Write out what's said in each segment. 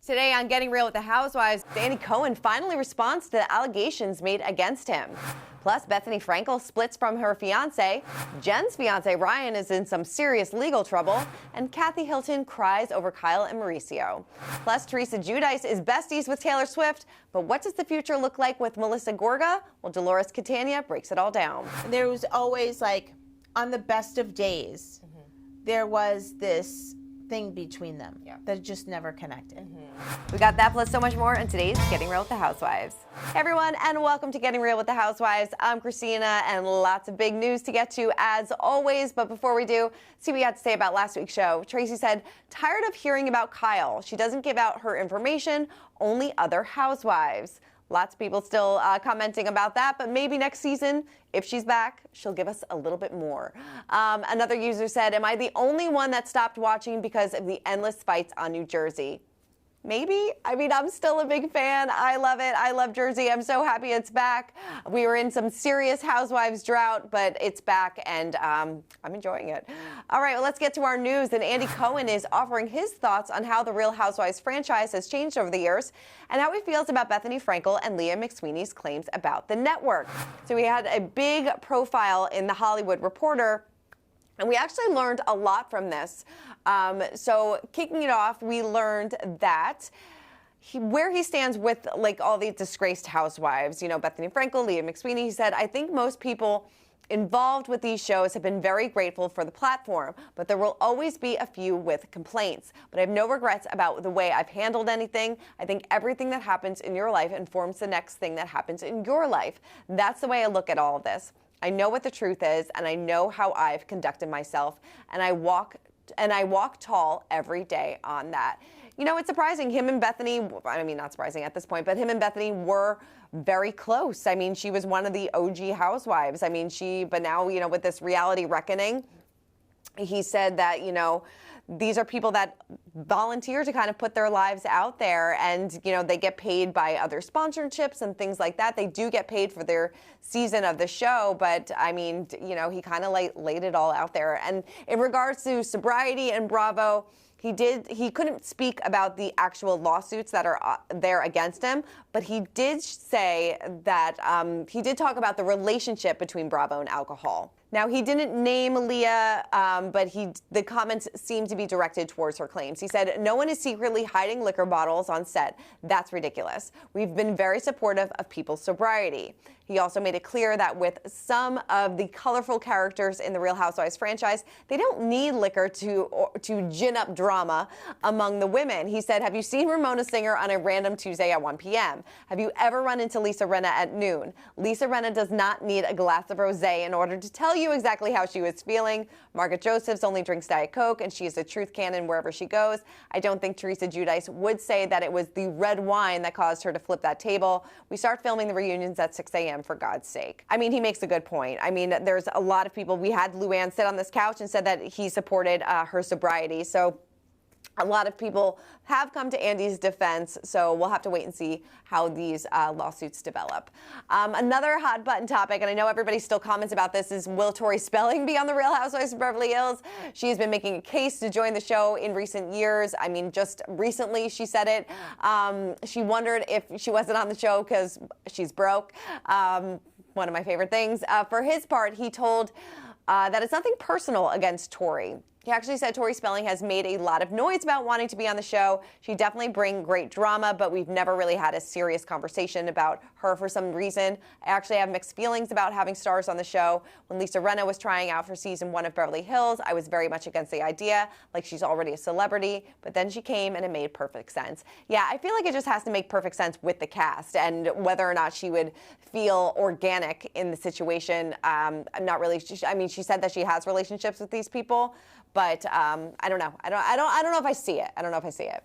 Today on Getting Real with the Housewives, Cohen finally responds to the allegations made against him. Plus, Bethenny Frankel splits from her fiancé, Jen's fiancé Ryan is in some serious legal trouble, and Kathy Hilton cries over Kyle and Mauricio. Plus, Teresa Giudice is besties with Taylor Swift, but what does the future look like with Melissa Gorga? Well, Dolores Catania breaks it all down. There was always, like, on the best of days, there was this thing between them that just never connected. We got that plus so much more in today's Getting Real with the Housewives. Hey everyone, and welcome to Getting Real with the Housewives. I'm Christina, and lots of big news to get to as always. But before we do, see what we had to say about last week's show. Tracy said, tired of hearing about Kyle. She doesn't give out her information, only other housewives. Lots of people still commenting about that, but maybe next season, if she's back, she'll give us a little bit more. Another user said, am I the only one that stopped watching because of the endless fights on New Jersey? Maybe. I mean, I'm still a big fan. I love it. I love Jersey. I'm so happy it's back. We were in some serious Housewives drought, but it's back, and I'm enjoying it. All right, well, let's get to our news. And Andy Cohen is offering his thoughts on how the Real Housewives franchise has changed over the years and how he feels about Bethenny Frankel and Leah McSweeney's claims about the network. So we had a big profile in The Hollywood Reporter, and we actually learned a lot from this. So kicking it off, we learned that where he stands with like all these disgraced housewives, you know, Bethenny Frankel, Leah McSweeney, he said, I think most people involved with these shows have been very grateful for the platform, but there will always be a few with complaints. But I have no regrets about the way I've handled anything. I think everything that happens in your life informs the next thing that happens in your life. That's the way I look at all of this. I know what the truth is, and I know how I've conducted myself, and I walk tall every day on that. You know, it's surprising. Him and Bethenny, I mean, not surprising at this point, but him and Bethenny were very close. I mean, she was one of the OG housewives. I mean, but now, you know, with this reality reckoning, he said that, you know, these are people that volunteer to kind of put their lives out there, and, you know, they get paid by other sponsorships and things like that. They do get paid for their season of the show, but I mean, you know, he kind of laid it all out there. And in regards to sobriety and Bravo, he couldn't speak about the actual lawsuits that are there against him, but he did say that he did talk about the relationship between Bravo and alcohol. Now, he didn't name Leah, but the comments seem to be directed towards her claims. He said, no one is secretly hiding liquor bottles on set. That's ridiculous. We've been very supportive of people's sobriety. He also made it clear that with some of the colorful characters in the Real Housewives franchise, they don't need liquor to gin up drama among the women. He said, have you seen Ramona Singer on a random Tuesday at 1 p.m.? Have you ever run into Lisa Rinna at noon? Lisa Rinna does not need a glass of rosé in order to tell you exactly how she was feeling. Margaret Josephs only drinks Diet Coke, and she is a truth cannon wherever she goes. I don't think Teresa Giudice would say that it was the red wine that caused her to flip that table. We start filming the reunions at 6 a.m. for God's sake. I mean, he makes a good point. I mean, there's a lot of people. We had Luann sit on this couch and said that he supported her sobriety. So a lot of people have come to Andy's defense, so we'll have to wait and see how these lawsuits develop. Another hot button topic, and I know everybody still comments about this, is will Tori Spelling be on The Real Housewives of Beverly Hills? She has been making a case to join the show in recent years. I mean, just recently she said it. She wondered if she wasn't on the show because she's broke. One of my favorite things. For his part, he told that it's nothing personal against Tori. He actually said Tori Spelling has made a lot of noise about wanting to be on the show. She definitely brings great drama, but we've never really had a serious conversation about her for some reason. I actually have mixed feelings about having stars on the show. When Lisa Rinna was trying out for season 1 of Beverly Hills, I was very much against the idea, like she's already a celebrity, but then she came and it made perfect sense. Yeah, I feel like it just has to make perfect sense with the cast and whether or not she would feel organic in the situation. I'm not really, I mean, she said that she has relationships with these people, but I don't know. I don't know if I see it. I don't know if I see it.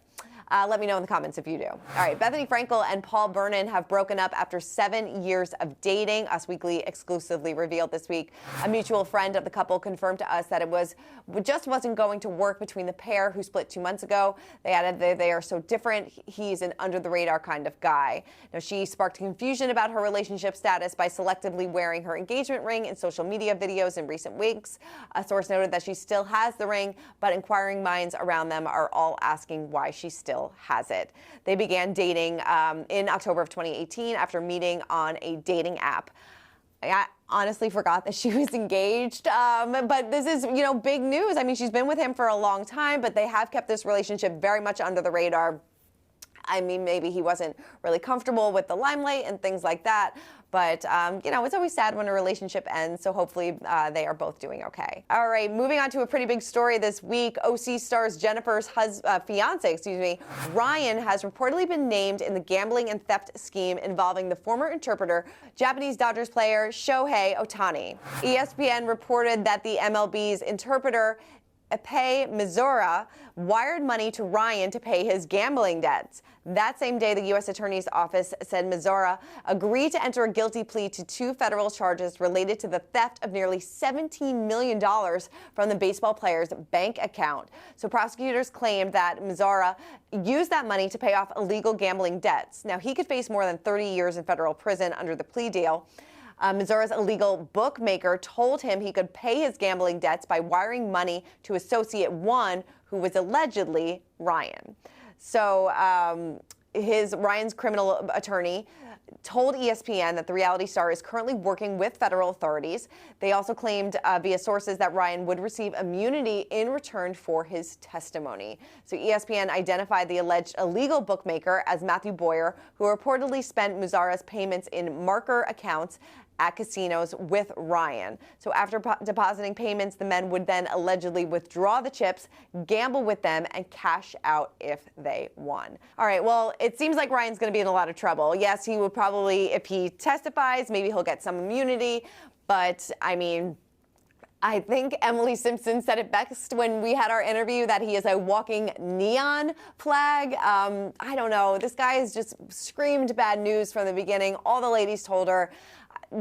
Let me know in the comments if you do. All right, Bethenny Frankel and Paul Vernon have broken up after 7 years of dating. Us Weekly exclusively revealed this week. A mutual friend of the couple confirmed to us that it just wasn't going to work between the pair, who split 2 months ago. They added they are so different. He's an under-the-radar kind of guy. Now, she sparked confusion about her relationship status by selectively wearing her engagement ring in social media videos in recent weeks. A source noted that she still has the ring, but inquiring minds around them are all asking why she still still has it. They began dating in October of 2018 after meeting on a dating app. I honestly forgot that she was engaged, but this is, big news. I mean, she's been with him for a long time, but they have kept this relationship very much under the radar. I mean, maybe he wasn't really comfortable with the limelight and things like that. But, it's always sad when a relationship ends, so hopefully they are both doing okay. All right, moving on to a pretty big story this week. OC stars Jennifer's fiance, Ryan, has reportedly been named in the gambling and theft scheme involving the former interpreter, Japanese Dodgers player Shohei Ohtani. ESPN reported that the MLB's interpreter, Ipei Mizora, wired money to Ryan to pay his gambling debts. That same day, the U.S. Attorney's Office said Mizora agreed to enter a guilty plea to 2 federal charges related to the theft of nearly $17 million from the baseball player's bank account. So prosecutors claimed that Mizora used that money to pay off illegal gambling debts. Now, he could face more than 30 years in federal prison under the plea deal. Missoura's illegal bookmaker told him he could pay his gambling debts by wiring money to Associate One, who was allegedly Ryan. So Ryan's criminal attorney told ESPN that the reality star is currently working with federal authorities. They also claimed via sources that Ryan would receive immunity in return for his testimony. So ESPN identified the alleged illegal bookmaker as Matthew Boyer, who reportedly spent Mizzora's payments in marker accounts at casinos with Ryan. So after depositing payments, the men would then allegedly withdraw the chips, gamble with them, and cash out if they won. All right, well, it seems like Ryan's going to be in a lot of trouble. Yes, he will probably, if he testifies, maybe he'll get some immunity. But, I mean, I think Emily Simpson said it best when we had our interview, that he is a walking neon flag. I don't know. This guy has just screamed bad news from the beginning. All the ladies told her.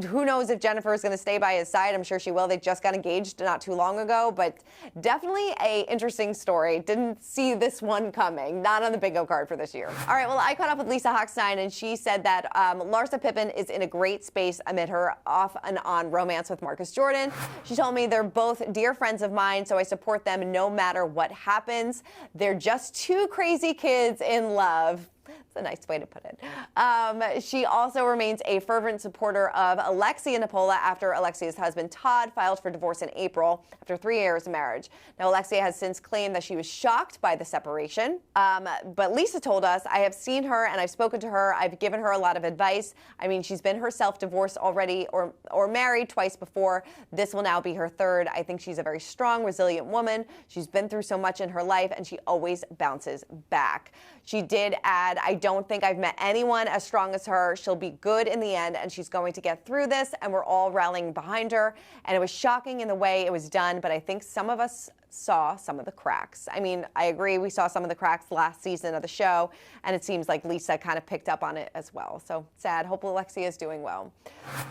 Who knows if Jennifer is going to stay by his side? I'm sure she will. They just got engaged not too long ago, but definitely a interesting story. Didn't see this one coming. Not on the bingo card for this year. All right, well, I caught up with Lisa Hochstein, and she said that Larsa Pippen is in a great space amid her off and on romance with Marcus Jordan. She told me they're both dear friends of mine, so I support them no matter what happens. They're just 2 crazy kids in love. That's a nice way to put it. She also remains a fervent supporter of Alexia Napola after Alexia's husband Todd filed for divorce in April after 3 years of marriage. Now, Alexia has since claimed that she was shocked by the separation. But Lisa told us, I have seen her and I've spoken to her. I've given her a lot of advice. I mean, she's been herself divorced already or married twice before. This will now be her 3rd. I think she's a very strong, resilient woman. She's been through so much in her life and she always bounces back. She did add, I don't think I've met anyone as strong as her. She'll be good in the end, and she's going to get through this, and we're all rallying behind her. And it was shocking in the way it was done, but I think some of us saw some of the cracks. I mean, I agree, we saw some of the cracks last season of the show, and it seems like Lisa kind of picked up on it as well. So sad. Hope Alexia is doing well.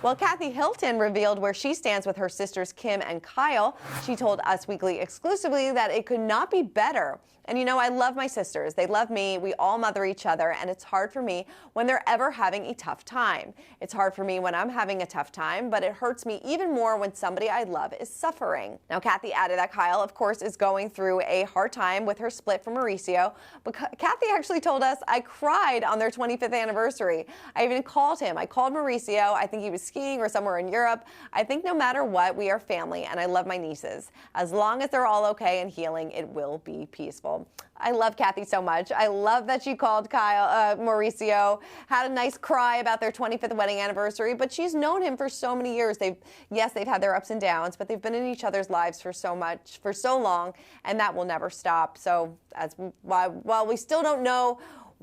Well, Kathy Hilton revealed where she stands with her sisters Kim and Kyle. She told Us Weekly exclusively that it could not be better. And I love my sisters. They love me. We all mother each other. And it's hard for me when they're ever having a tough time. It's hard for me when I'm having a tough time, but it hurts me even more when somebody I love is suffering. Now, Kathy added that Kyle, of course, is going through a hard time with her split from Mauricio. But Kathy actually told us, I cried on their 25th anniversary. I even called him. I called Mauricio. I think he was skiing or somewhere in Europe. I think no matter what, we are family, and I love my nieces. As long as they're all okay and healing, it will be peaceful. I love Kathy so much. I love that she called Mauricio, had a nice cry about their 25th wedding anniversary, but she's known him for so many years. They've had their ups and downs, but they've been in each other's lives for so long, and that will never stop. So while we still don't know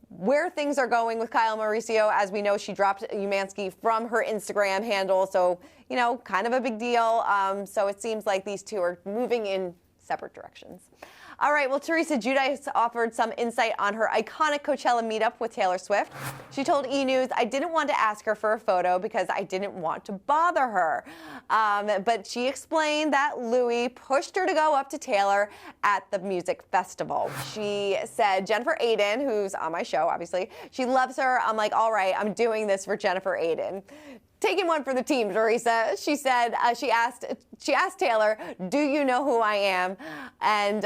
where things are going with Kyle and Mauricio, as we know, she dropped Umansky from her Instagram handle, so, kind of a big deal. So it seems like these two are moving in separate directions. All right, well, Teresa Giudice offered some insight on her iconic Coachella meetup with Taylor Swift. She told E! News, I didn't want to ask her for a photo because I didn't want to bother her. But she explained that Louis pushed her to go up to Taylor at the music festival. She said, Jennifer Aydin, who's on my show, obviously, she loves her. I'm like, all right, I'm doing this for Jennifer Aydin. taking one for the team, Teresa. She said she asked Taylor, "Do you know who I am?" And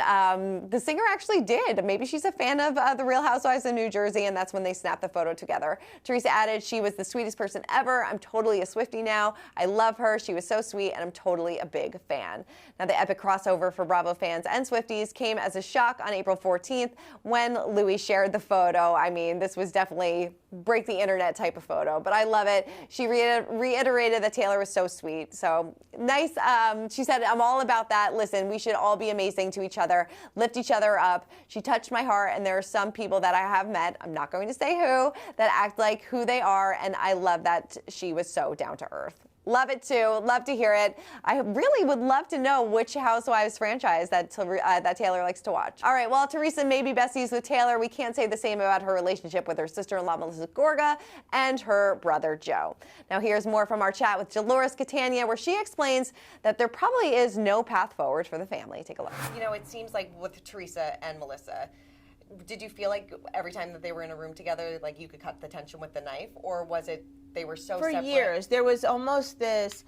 the singer actually did. Maybe she's a fan of the Real Housewives of New Jersey, and that's when they snapped the photo together. Teresa added, "She was the sweetest person ever. I'm totally a Swiftie now. I love her. She was so sweet, and I'm totally a big fan." Now, the epic crossover for Bravo fans and Swifties came as a shock on April 14th when Louis shared the photo. I mean, this was definitely break the internet type of photo, but I love it. She reiterated that Taylor was so sweet. So nice. She said, "I'm all about that. Listen, we should all be amazing to each other, lift each other up. She touched my heart, and there are some people that I have met, I'm not going to say who, that act like who they are, and I love that she was so down to earth." Love it too. Love to hear it. I really would love to know which Housewives franchise that Taylor likes to watch. All right, while Teresa may be besties with Taylor, we can't say the same about her relationship with her sister-in-law Melissa Gorga and her brother Joe. Now here's more from our chat with Dolores Catania, where she explains that there probably is no path forward for the family. Take a look. You know, it seems like with Teresa and Melissa, did you feel like every time that they were in a room together, like you could cut the tension with the knife, or was it they were so for separate? years there was almost this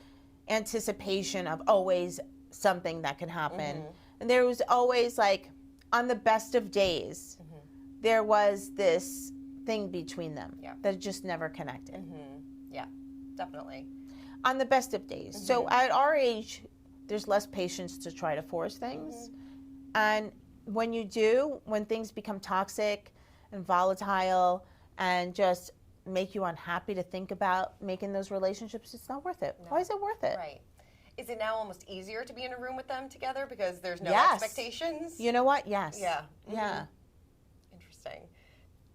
anticipation of always something that can happen, and there was always, like, on the best of days, there was this thing between them that just never connected. Yeah, definitely. On the best of days. So at our age, there's less patience to try to force things, and when you do, when things become toxic and volatile and just make you unhappy to think about making those relationships, it's not worth it. No. Why is it worth it? Right. Is it now almost easier to be in a room with them together because there's no Yes. expectations? You know what? Yes. Yeah. Yeah. Interesting.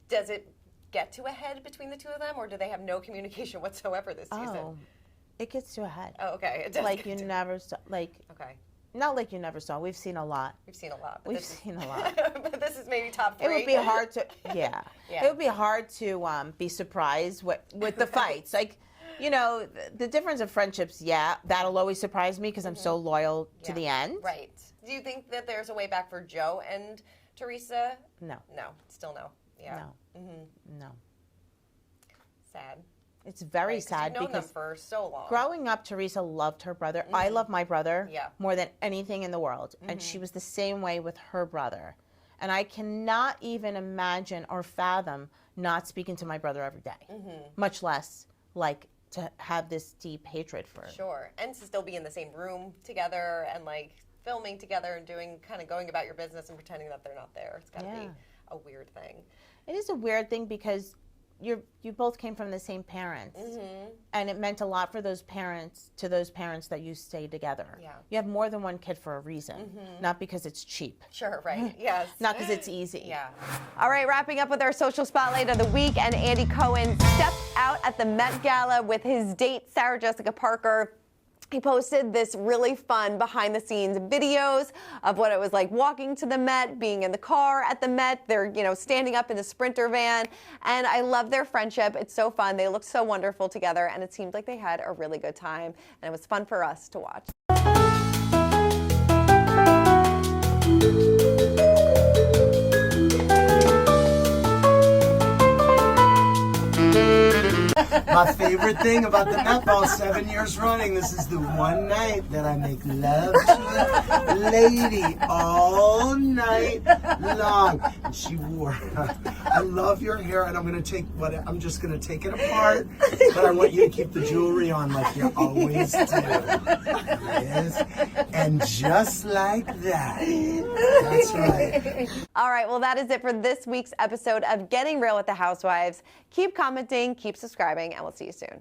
Does it get to a head between the two of them, or do they have no communication whatsoever this season? Oh, it gets to a head. Oh, okay. It does Like get you to- never saw, like, Okay. not like you never saw. We've seen a lot. We've seen a lot. But We've this is- seen a lot. But this is maybe top 3. It would be hard to, Yeah. It would be hard to be surprised with the fights. Like, you know, the difference of friendships, that'll always surprise me because I'm so loyal to the end. Right. Do you think that there's a way back for Joe and Teresa? No. No. Still no. Yeah. No. No. Sad. It's very Right, 'cause sad you've known because them for so long. growing up, Teresa loved her brother. I love my brother more than anything in the world. And she was the same way with her brother. And I cannot even imagine or fathom not speaking to my brother every day, much less like to have this deep hatred for him. Sure. And to still be in the same room together and like filming together and doing kind of going about your business and pretending that they're not there. It's got to be a weird thing. It is a weird thing because you both came from the same parents, and it meant a lot for those parents that you stay together. Yeah. You have more than one kid for a reason, not because it's cheap. Sure, right. Yes. Not because it's easy. Yeah. All right, wrapping up with our social spotlight of the week, and Andy Cohen stepped out at the Met Gala with his date, Sarah Jessica Parker. He posted this really fun behind-the-scenes videos of what it was like walking to the Met, being in the car at the Met. They're, standing up in the Sprinter van, and I love their friendship. It's so fun. They looked so wonderful together, and it seemed like they had a really good time, and it was fun for us to watch. My favorite thing about the Met Ball, 7 years running, this is the one night that I make love to a lady all night long. And she wore, I love your hair, and I'm just gonna take it apart, but I want you to keep the jewelry on like you always do. Yes. And just like that. That's right. All right, well, that is it for this week's episode of Getting Real with the Housewives. Keep commenting, keep subscribing, and we'll see you soon.